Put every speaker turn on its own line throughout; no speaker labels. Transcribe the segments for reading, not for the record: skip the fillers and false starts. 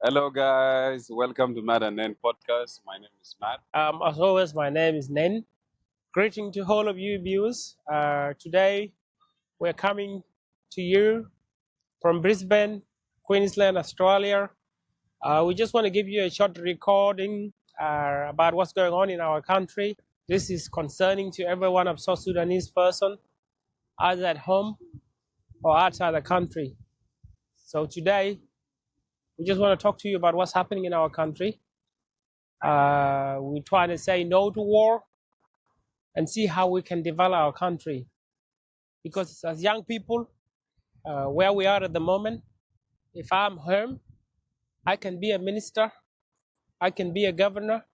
Hello, guys. Welcome to Matt and Nen podcast. My name is Matt.
As always, my name is Nen. Greeting to all of you viewers. Today, we're coming to you from Brisbane, Queensland, Australia. We just want to give you a short recording about what's going on in our country. This is concerning to every one of South Sudanese person, either at home or outside the country. So today, we just want to talk to you about what's happening in our country. We're trying to say no to war and see how we can develop our country. Because as young people, where we are at the moment, if I'm home, I can be a minister, I can be a governor,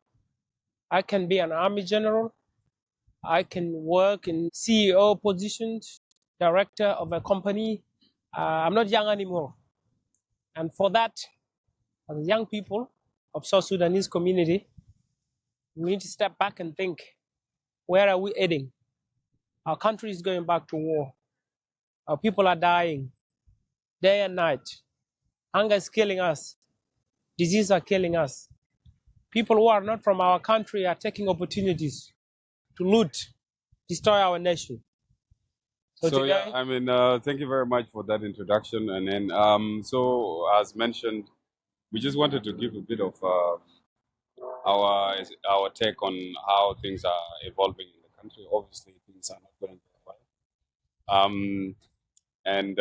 I can be an army general, I can work in CEO positions, director of a company. I'm not young anymore. And for that, as young people of South Sudanese community, we need to step back and think, where are we heading? Our country is going back to war. Our people are dying day and night. Hunger is killing us. Disease are killing us. People who are not from our country are taking opportunities to loot, destroy our nation. So today,
Thank you very much for that introduction. And then, as mentioned, we just wanted to give a bit of our take on how things are evolving in the country. Obviously, things are not going very well. And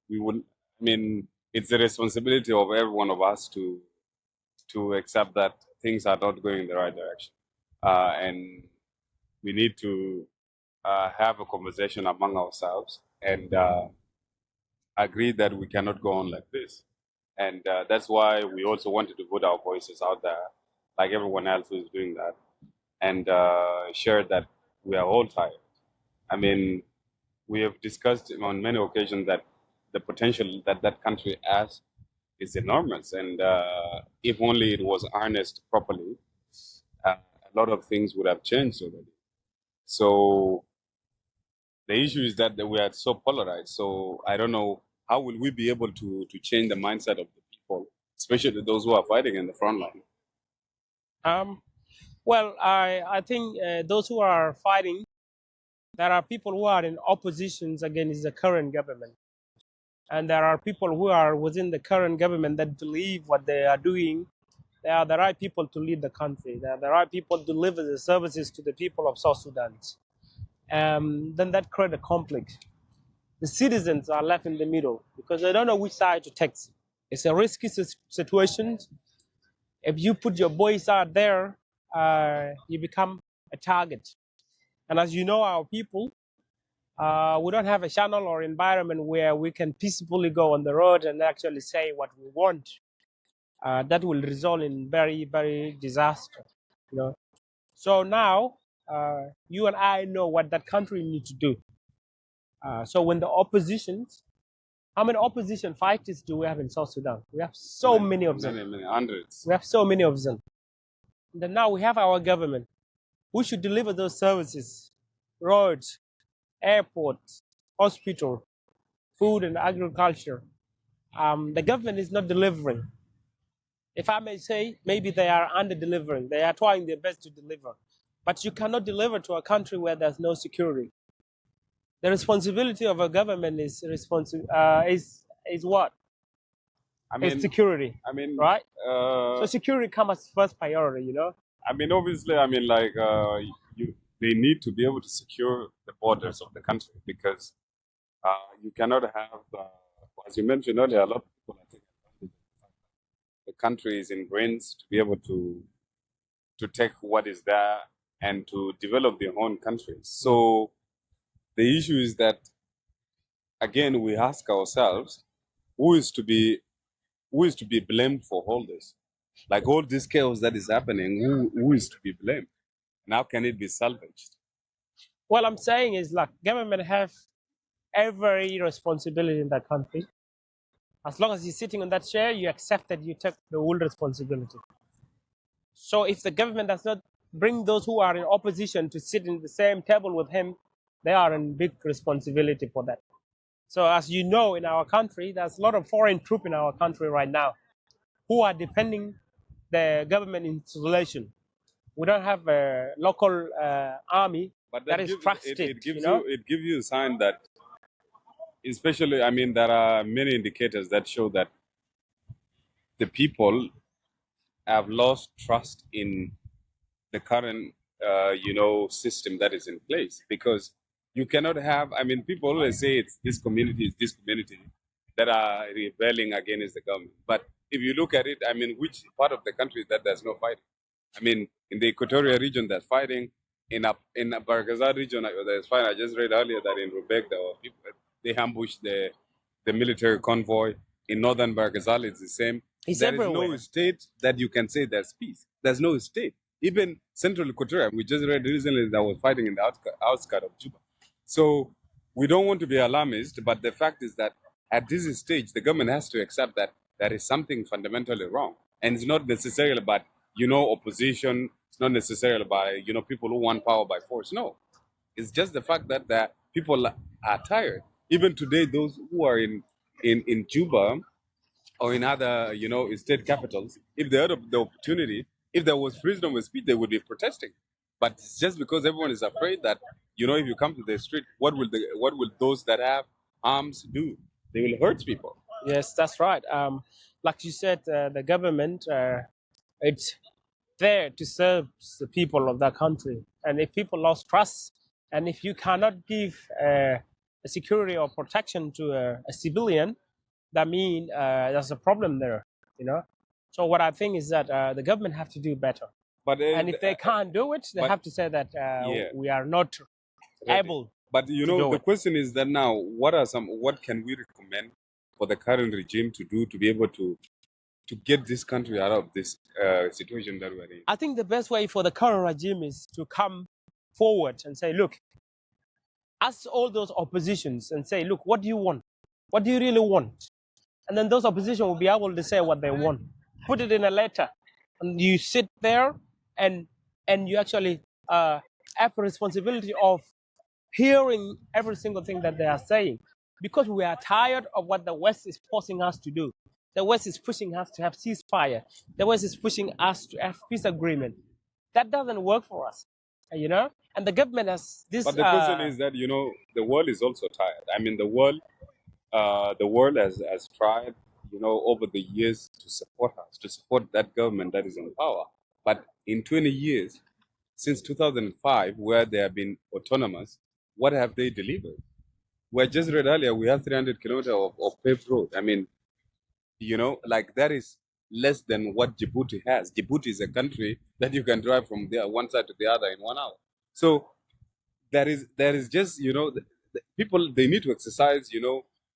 we would, I mean, it's the responsibility of every one of us to accept that things are not going in the right direction, and we need to have a conversation among ourselves and agree that we cannot go on like this. And that's why we also wanted to put our voices out there, like everyone else who is doing that, and share that we are all tired. I mean, we have discussed on many occasions that the potential that that country has is enormous, and if only it was harnessed properly, a lot of things would have changed already. So the issue is that we are so polarized. So I don't know how will we be able to change the mindset of the people, especially those who are fighting in the front line.
um, I think those who are fighting, there are people who are in oppositions against the current government. And there are people who are within the current government that believe what they are doing. They are the right people to lead the country. They are the right people to deliver the services to the people of South Sudan. Then that creates a conflict. The citizens are left in the middle because they don't know which side to take. It's a risky situation. If you put your voice out there, you become a target. And as you know, our people, we don't have a channel or environment where we can peacefully go on the road and actually say what we want. That will result in very, very disaster. You know. So now, you and I know what that country needs to do. So when the oppositions, how many opposition fighters do we have in South Sudan? We have so many of them.
Many hundreds.
We have so many of them. And then now we have our government. We should deliver those services, roads, airports, hospital, food and agriculture. The government is not delivering. If I may say, maybe they are under-delivering. They are trying their best to deliver. But you cannot deliver to a country where there's no security. The responsibility of a government is what? It's security. Right? So security comes as first priority, you know?
Obviously, they need to be able to secure the borders of the country because you cannot have, as you mentioned earlier, a lot of people are taking advantage of the fact that the country is in brains to be able to take what is there and to develop their own countries. So the issue is that, again, we ask ourselves, who is to be blamed for all this? Like all this chaos that is happening, who is to be blamed? And how can it be salvaged?
What I'm saying is, like, government have every responsibility in that country. As long as you're sitting on that chair, you accept that you take the whole responsibility. So if the government does not bring those who are in opposition to sit in the same table with him, they are in big responsibility for that. So as you know, in our country, there's a lot of foreign troops in our country right now. who are defending the government installation. We don't have a local army
But
that
that
is
gives
trusted,
it gives you a sign that, especially, there are many indicators that show that the people have lost trust in the current system that is in place, because you cannot have, people always say it's this community that are rebelling against the government. But if you look at it, which part of the country that there's no fighting? In the Equatorial region, there's fighting. In a Bargazal region, there's fighting. I just read earlier that in Rubek, they ambushed the military convoy. In northern Bargazal, it's the same.
It's
There is
everywhere.
no state that you can say there's peace. There's no state. Even central Equatoria, we just read recently that was fighting in the outskirts of Juba. So we don't want to be alarmist, but the fact is that at this stage, the government has to accept that there is something fundamentally wrong. And it's not necessarily about, opposition. It's not necessarily about, people who want power by force. No, it's just the fact that the people are tired. Even today, those who are in Juba or in other, state capitals, if they had the opportunity, if there was freedom of speech, they would be protesting. But it's just because everyone is afraid that, if you come to the street, what will those that have arms do? They will hurt people.
Yes, that's right. Like you said, the government, it's there to serve the people of that country. And if people lost trust, and if you cannot give a security or protection to a civilian, that means there's a problem there, you know. So what I think is that the government have to do better.
But
And if they can't do it, they
but-
have to say that
yeah,
we are not
ready.
able.
But
do
the
it.
question is that now, what can we recommend for the current regime to do to be able to get this country out of this situation that we're in?
I think the best way for the current regime is to come forward and say, look, ask all those oppositions and say, look, what do you want? What do you really want? And then those opposition will be able to say what they want. Put it in a letter, and you sit there and you actually have a responsibility of hearing every single thing that they are saying, because we are tired of what the West is forcing us to do. The West is pushing us to have ceasefire. The West is pushing us to have peace agreement. That doesn't work for us, you know. And the government has this.
But the question is that the world is also tired. The world has tried over the years to support us, to support that government that is in power. But in 20 years, since 2005, where they have been autonomous, what have they delivered? We just read earlier, we have 300 kilometers of paved road. Like that is less than what Djibouti has. Djibouti is a country that you can drive from there one side to the other in 1 hour. So there is just the people, they need to exercise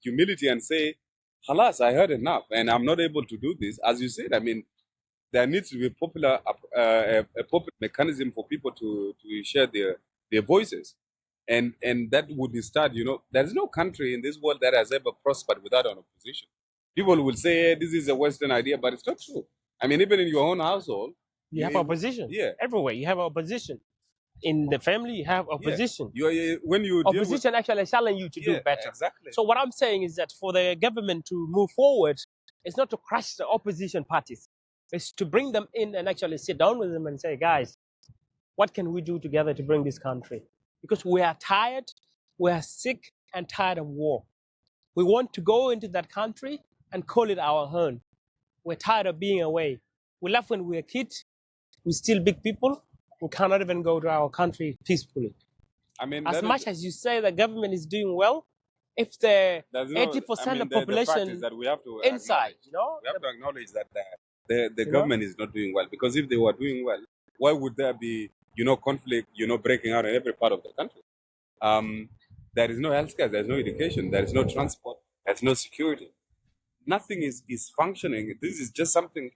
humility and say, "Halas, I heard enough, and I'm not able to do this." As you said, there needs to be a popular mechanism for people to share their voices, and that would start. There is no country in this world that has ever prospered without an opposition. People will say, hey, this is a Western idea, but it's not true. Even in your own household,
You have opposition.
Yeah.
Everywhere you have opposition. In the family, you have opposition.
When you deal with
Opposition actually challenge you to do better.
exactly.
So what I'm saying is that for the government to move forward, it's not to crush the opposition parties. It's to bring them in and actually sit down with them and say, guys, what can we do together to bring this country? Because we are tired, we are sick and tired of war. We want to go into that country and call it our home. We're tired of being away. We left when we were kids. We're still big people. We cannot even go to our country peacefully. As much as you say the government is doing well, if the 80% of
the fact
population
is that we have to
inside,
we have to acknowledge that the government is not doing well. Because if they were doing well, why would there be conflict breaking out in every part of the country? There is no healthcare, there is no education, there is no transport, there's no security. Nothing is functioning. This is just something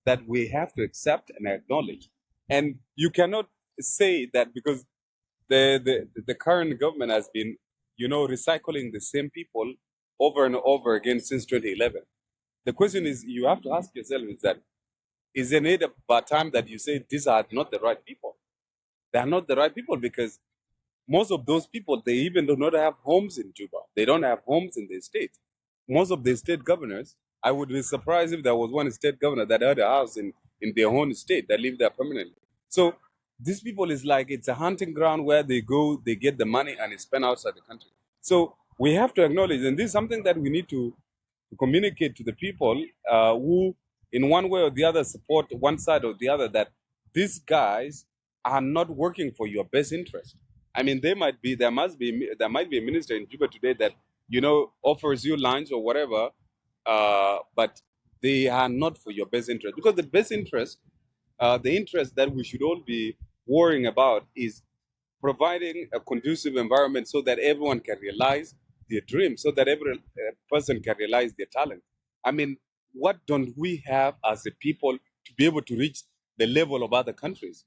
that we have to accept and acknowledge. And you cannot say that because the current government has been, recycling the same people over and over again since 2011. The question is, you have to ask yourself, is it about time that you say these are not the right people? They are not the right people because most of those people, they even do not have homes in Juba. They don't have homes in the state. Most of the state governors I would be surprised if there was one state governor that had a house in their own state that lived there permanently. So these people is like it's a hunting ground where they go, they get the money and it's spent outside the country. So we have to acknowledge, and this is something that we need to communicate to the people who, in one way or the other, support one side or the other, that these guys are not working for your best interest. I mean, there might be a minister in Juba today that offers you lunch or whatever, but they are not for your best interest, because the best interest, the interest that we should all be worrying about is providing a conducive environment so that everyone can realize their dreams, so that every person can realize their talent. I mean, what don't we have as a people to be able to reach the level of other countries?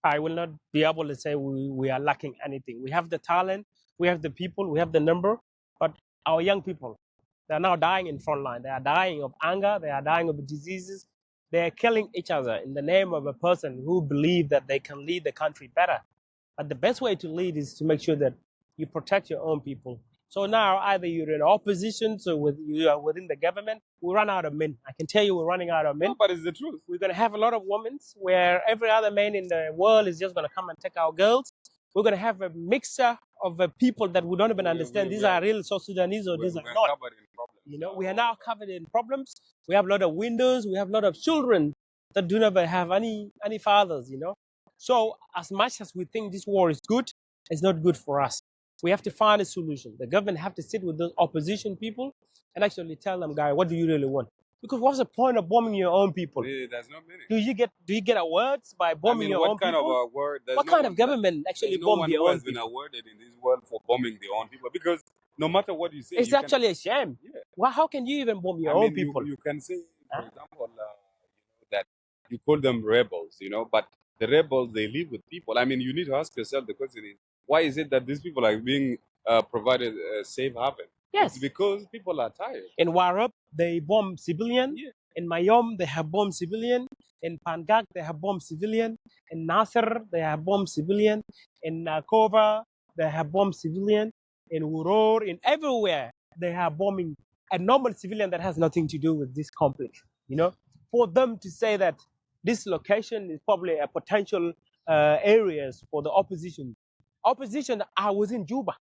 I will not be able to say we are lacking anything. We have the talent, we have the people, we have the number, but our young people, they are now dying in front line. They are dying of anger, they are dying of diseases. They are killing each other in the name of a person who believe that they can lead the country better. But the best way to lead is to make sure that you protect your own people. So now either you're in opposition, so you are within the government, we run out of men. I can tell you we're running out of men.
No, but it's the truth.
We're going to have a lot of women where every other man in the world is just going to come and take our girls. We're going to have a mixture of people that we don't even understand. These are real South Sudanese or these are not. We are now covered in problems. We have a lot of widows. We have a lot of children that do not have any fathers. So as much as we think this war is good, it's not good for us. We have to find a solution. The government have to sit with those opposition people and actually tell them, guys, what do you really want? Because what's the point of bombing your own people?
There's no meaning.
Do you get awards by bombing your own people?
What kind of award?
What kind of government actually bomb your own people?
There's no one who has been awarded in this world for bombing their own people, because no matter what you say,
it's actually a shame. Yeah. Well, how can you even bomb your own people?
You can say, for example, that you call them rebels, but the rebels, they live with people. I mean, you need to ask yourself the question is, why is it that these people are being provided a safe haven?
Yes.
It's because people are tired.
In Warab, they bomb civilian. Yeah. In Mayom, they have bombed civilian. In Pangak, they have bombed civilian. In Nasser, they have bombed civilian. In Kova, they have bombed civilian. In Uror, in everywhere, they are bombing a normal civilian that has nothing to do with this conflict. For them to say that this location is probably a potential areas for the opposition. Opposition are within Juba.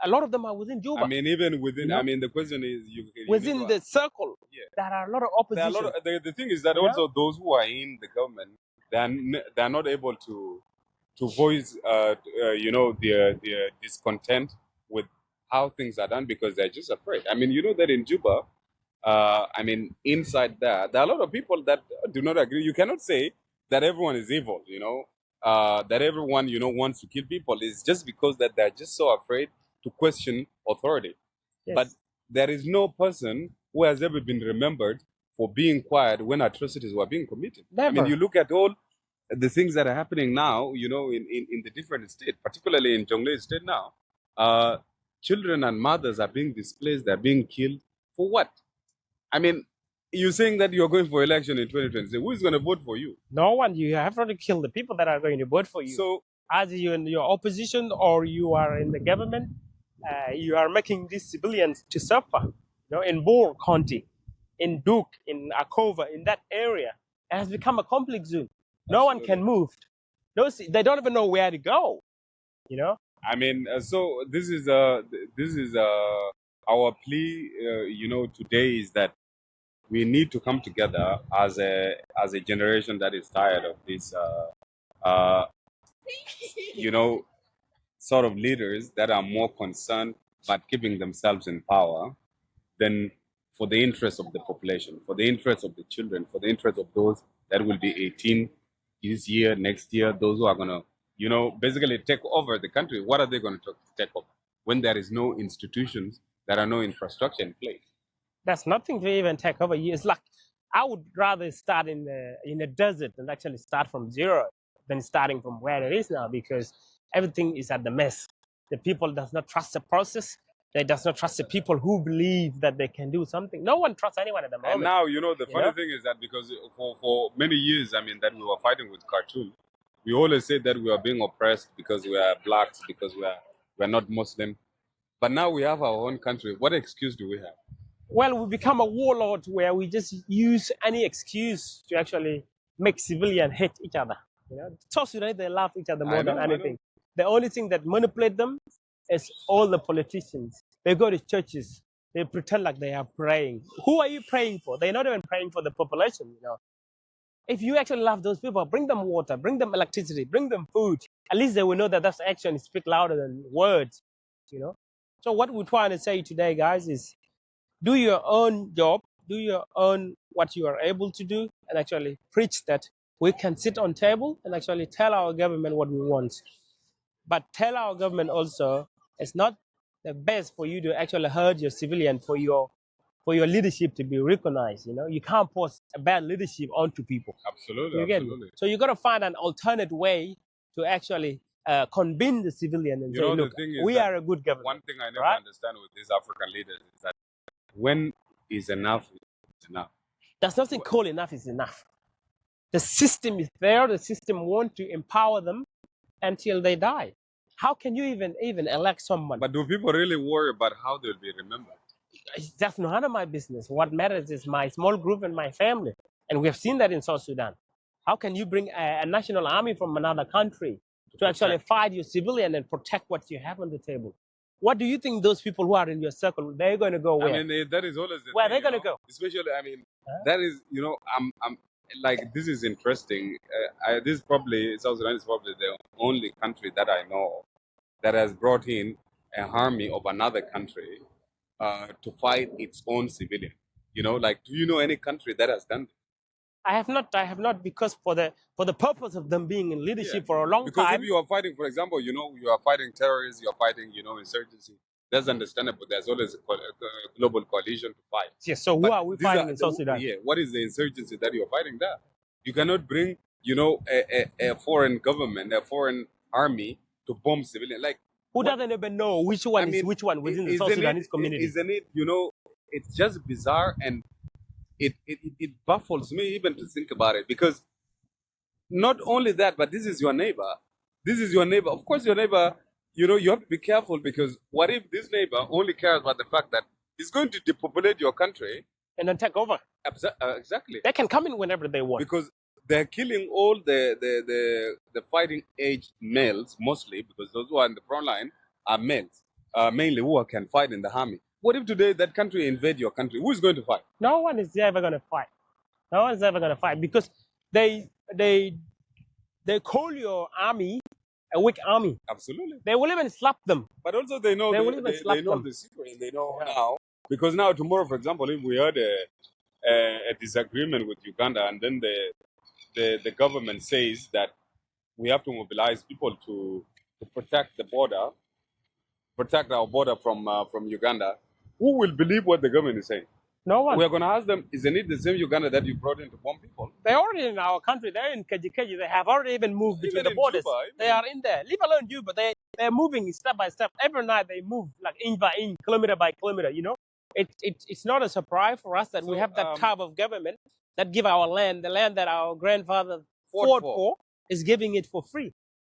A lot of them are within Juba.
I mean, even within, the question is,
within the circle, there are a lot of opposition.
The thing is that also those who are in the government, they are not able to voice, their discontent with how things are done, because they're just afraid. I mean, that in Juba, inside there are a lot of people that do not agree. You cannot say that everyone is evil, that everyone, wants to kill people. It's just because that they're just so afraid to question authority. Yes. But there is no person who has ever been remembered for being quiet when atrocities were being committed.
Never.
I mean, you look at all the things that are happening now, in the different states, particularly in Jonglei state now, children and mothers are being displaced, they're being killed. For what? I mean, you're saying that you're going for election in 2020. Who is going to vote for you?
No one. You have to kill the people that are going to vote for you.
So,
either you're in your opposition or you are in the government, you are making these civilians to suffer. In Bor County, in Duke, in Akova, in that area, it has become a conflict zone. No one can move. They don't even know where to go.
I mean, so this is our plea. Today is that we need to come together as a generation that is tired of this. Sort of leaders that are more concerned about keeping themselves in power than for the interest of the population, for the interest of the children, for the interest of those that will be 18 this year, next year, those who are going to, basically take over the country. What are they going to take over when there is no institutions, there are no infrastructure in place?
That's nothing to even take over. It's like I would rather start in the desert and actually start from zero than starting from where it is now, because everything is at the mess. The people does not trust the process. They does not trust the people who believe that they can do something. No one trusts anyone at the moment.
And now, the funny thing is that because for many years, that we were fighting with Khartoum, we always said that we are being oppressed because we are blacks, because we are not Muslim. But now we have our own country. What excuse do we have?
well, we become a warlord where we just use any excuse to actually make civilians hate each other. You know, South Sudan, they love each other more than
I know.
anything. The only thing that manipulate them is all the politicians. They go to churches. They pretend like they are praying. Who are you praying for? They're not even praying for the population. You know, if you actually love those people, bring them water, bring them electricity, bring them food. At least they will know that that's action speak louder than words. You know. So what we're trying to say today, guys, is do your own job, do your own what you are able to do, and actually preach that we can sit on table and actually tell our government what we want. But tell our government also it's not the best for you to actually hurt your civilian for your leadership to be recognized. You know, you can't force a bad leadership onto people.
Absolutely,
You get me?
absolutely.
So you got to find an alternate way to actually convince the civilian and
You
say,
know, the
look,
thing is
we
that
are a good government.
one thing I never
right?
understand with these African leaders is that when is enough is enough.
There's nothing called enough is enough. The system is there. The system wants to empower them until they die. How can you even elect someone?
But do people really worry about how they'll be remembered?
That's none of my business. What matters is my small group and my family. And we have seen that in South Sudan. How can you bring a national army from another country to actually fight your civilian and protect what you have on the table? What do you think those people who are in your circle, they're going to go where?
I mean, that is always the
Where
thing.
are they going to go?
Especially, I mean, that is, I'm like, this is interesting. This is probably, South Sudan is probably the only country that I know of that has brought in an army of another country to fight its own civilian. You know, like, do you know any country that has done that?
I have not, because for the purpose of them being in leadership for a long
Because
time.
if you are fighting, for example, you are fighting terrorists, you are fighting, insurgency. That's understandable. There's always a global coalition to fight.
Yes, so who are we fighting in South Sudan?
Yeah, what is the insurgency that you're fighting there? You cannot bring, a foreign government, a foreign army to bomb civilians. Like,
who doesn't even know which one is which one within the South Sudanese community?
Isn't it, it's just bizarre, and it baffles me even to think about it, because not only that, but this is your neighbor. This is your neighbor. Of course, your neighbor, you have to be careful, because what if this neighbor only cares about the fact that he's going to depopulate your country
and then take over?
Exactly.
They can come in whenever they want.
Because they're killing all the fighting age males, mostly, because those who are in the front line are males, mainly who can fight in the army. What if today that country invade your country? Who is going to fight?
No one is ever going to fight. No one's ever going to fight, because they call your army a weak army.
Absolutely.
They will even slap them.
But also they know they know the secret, and they know now. Because now tomorrow, for example, if we had a disagreement with Uganda, and then the government says that we have to mobilize people to protect the border, protect our border from Uganda, who will believe what the government is saying?
No one.
We are going to ask them, isn't it the same Uganda that you brought in to bomb people?
They're already in our country. They're in Kajikeji. They have already even moved between the borders.
Juba,
they are in there. Leave alone Juba. They're moving step by step. Every night they move like inch by inch, kilometer by kilometer, It's not a surprise for us that we have that type of government that give our land, the land that our grandfather fought for, is giving it for free,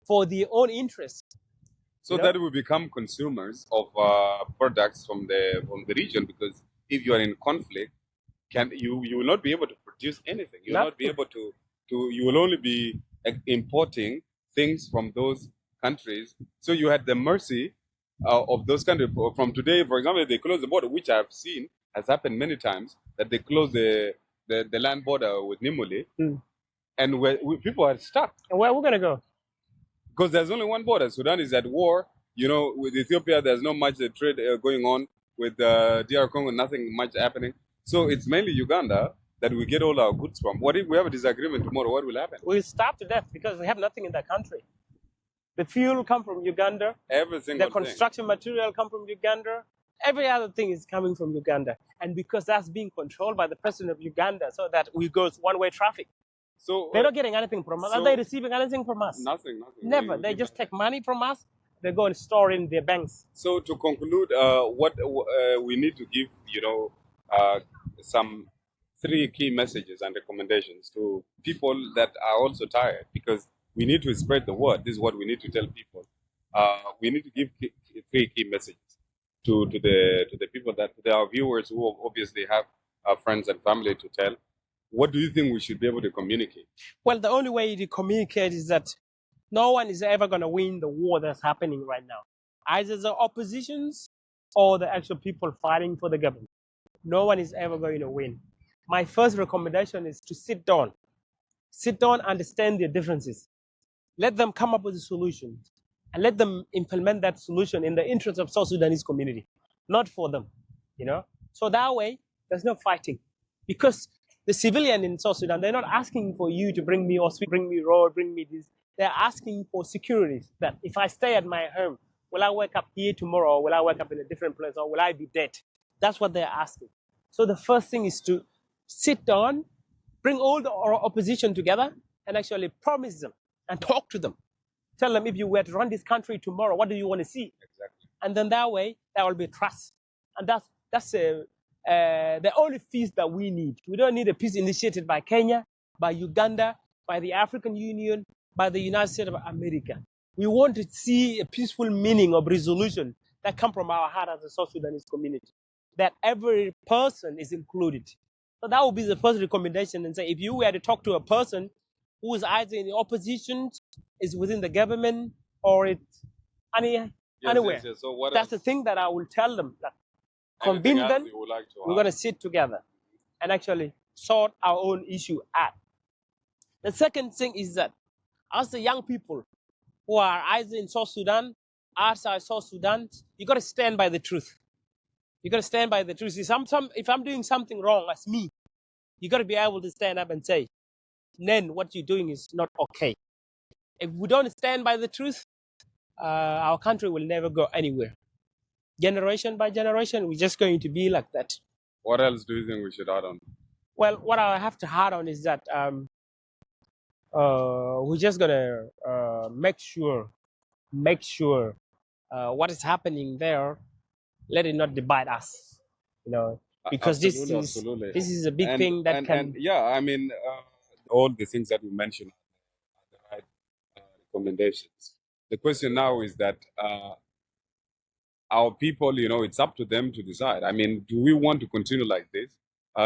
for their own interest.
So that we become consumers of products from the region, because if you are in conflict, you will not be able to produce anything. You will not be able to you will only be importing things from those countries. So you had the mercy of those countries. From today, for example, they close the border, which I've seen has happened many times, that they close the land border with Nimule, and people are stuck.
And where are we going to go?
Because there's only one border. Sudan is at war. With Ethiopia, there's not much trade going on. With DR Congo, nothing much happening. So it's mainly Uganda that we get all our goods from. What if we have a disagreement tomorrow? What will happen?
We'll starve to death, because we have nothing in that country. The fuel come from Uganda.
Everything.
The construction material come from Uganda. Every other thing is coming from Uganda. And because that's being controlled by the president of Uganda, so that we go one-way traffic. So they're not getting anything from us. Are they receiving anything from us?
Nothing.
Never. They just take money from us. They go and store in their banks.
So to conclude, what we need to give, some 3 key messages and recommendations to people that are also tired, because we need to spread the word. This is what we need to tell people. We need to give 3 key messages to the people that to our viewers who obviously have friends and family to tell, what do you think we should be able to communicate?
Well, the only way to communicate is that no one is ever going to win the war that's happening right now. Either the oppositions or the actual people fighting for the government. No one is ever going to win. My first recommendation is to sit down, understand their differences, let them come up with a solution, and let them implement that solution in the interest of South Sudanese community, not for them, So that way, there's no fighting, because the civilian in South Sudan, they're not asking for you to bring me bring me road, bring me this. They're asking for security. That if I stay at my home, will I wake up here tomorrow, or will I wake up in a different place, or will I be dead? That's what they're asking. So the first thing is to sit down, bring all the opposition together, and actually promise them and talk to them. Tell them, if you were to run this country tomorrow, what do you want to see?
Exactly.
And then that way, there will be trust. And that's the only peace that we need. We don't need a peace initiated by Kenya, by Uganda, by the African Union, by the United States of America. We want to see a peaceful meaning of resolution that come from our heart as a South Sudanese community, that every person is included. So that would be the first recommendation. And say, if you were to talk to a person who is either in the opposition, is within the government, or it's anywhere,
yes. So what
that's
else?
the thing that I will tell them. That
Anything
convince
else
them,
you would like to
we're
add?
going to sit together and actually sort our own issue out. The second thing is that as the young people who are either in South Sudan, outside South Sudan, you got to stand by the truth. You got to stand by the truth. If I'm doing something wrong as me, you got to be able to stand up and say, Nen, what you're doing is not okay. If we don't stand by the truth, our country will never go anywhere. Generation by generation, we're just going to be like that.
What else do you think we should add on?
Well, what I have to add on is that we're just gonna make sure what is happening there, let it not divide us, because
Absolutely.
this is a big thing that
and yeah, I mean, all the things that we mentioned are the right recommendations. The question now is that our people, it's up to them to decide. I mean, do we want to continue like this?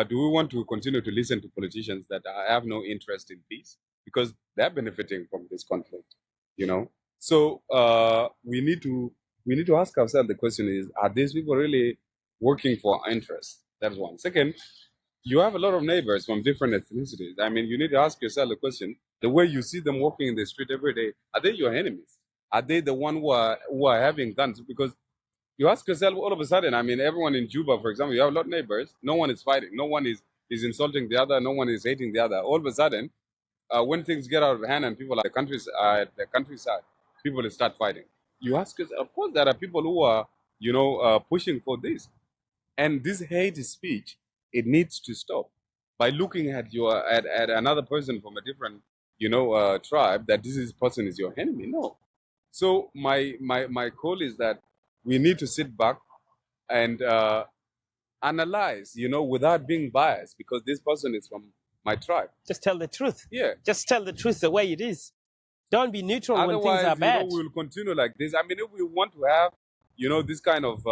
Do we want to continue to listen to politicians that have no interest in peace because they're benefiting from this conflict? So we need to ask ourselves, the question is, are these people really working for our interests? That's one. Second, you have a lot of neighbors from different ethnicities. I mean, you need to ask yourself the question: the way you see them walking in the street every day, are they your enemies? Are they the one who are having guns? Because you ask yourself all of a sudden, I mean, everyone in Juba, for example, you have a lot of neighbors. No one is fighting. No one is insulting the other. No one is hating the other. All of a sudden, when things get out of hand and people are the countryside, people start fighting. You ask yourself, of course, there are people who are, pushing for this. And this hate speech, it needs to stop by looking at another person from a different, tribe, that this person is your enemy. No. So my call is that we need to sit back and analyze, without being biased, because this person is from my tribe.
just tell the truth.
Yeah.
Just tell the truth the way it is. Don't be neutral when things
Otherwise,
are bad.
we will continue like this. I mean, if we want to have, this kind of,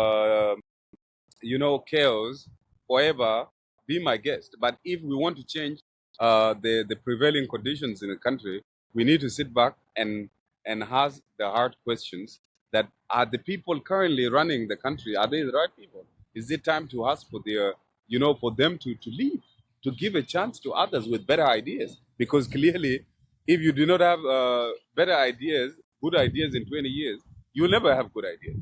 chaos forever, be my guest. But if we want to change the prevailing conditions in the country, we need to sit back and ask the hard questions: that are the people currently running the country, are they the right people? Is it time to ask for their, for them to leave, to give a chance to others with better ideas? Because clearly, if you do not have better ideas, good ideas in 20 years, you will never have good ideas.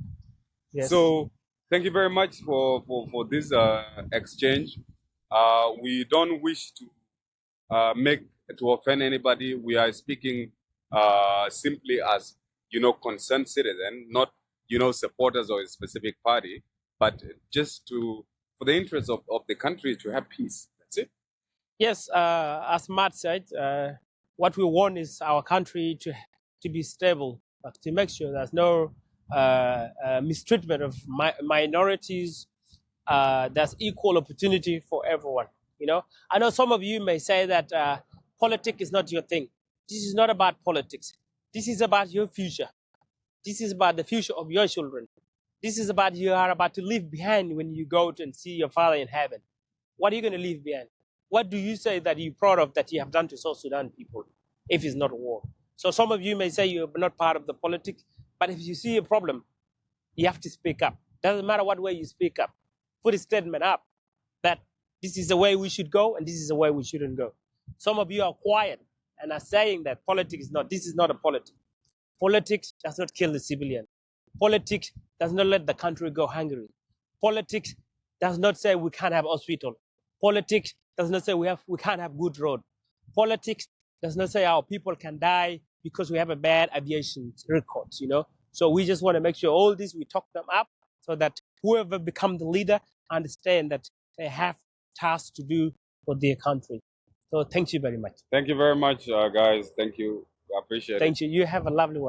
Yes.
So thank you very much for this exchange. We don't wish to offend anybody. We are speaking simply as, concerned citizen, not, supporters of a specific party, but just for the interest of the country to have peace. That's it.
Yes, as Matt said, what we want is our country to be stable, to make sure there's no mistreatment of minorities. There's equal opportunity for everyone. I know some of you may say that politics is not your thing. This is not about politics. This is about your future. This is about the future of your children. This is about you are about to leave behind when you go to and see your Father in heaven. What are you going to leave behind? What do you say that you're proud of that you have done to South Sudan people if it's not war? So some of you may say you're not part of the politics, but if you see a problem, you have to speak up. Doesn't matter what way you speak up. Put a statement up that this is the way we should go and this is the way we shouldn't go. Some of you are quiet and are saying that politics is not, this is not a politics. Politics does not kill the civilian. Politics does not let the country go hungry. Politics does not say we can't have hospital. Politics does not say we can't have good road. Politics does not say our people can die because we have a bad aviation records, you know. So we just want to make sure all this, we talk them up so that whoever become the leader understand that they have tasks to do for their country. So thank you very much.
Thank you very much, guys. Thank you. I appreciate it.
Thank you. You have a lovely one.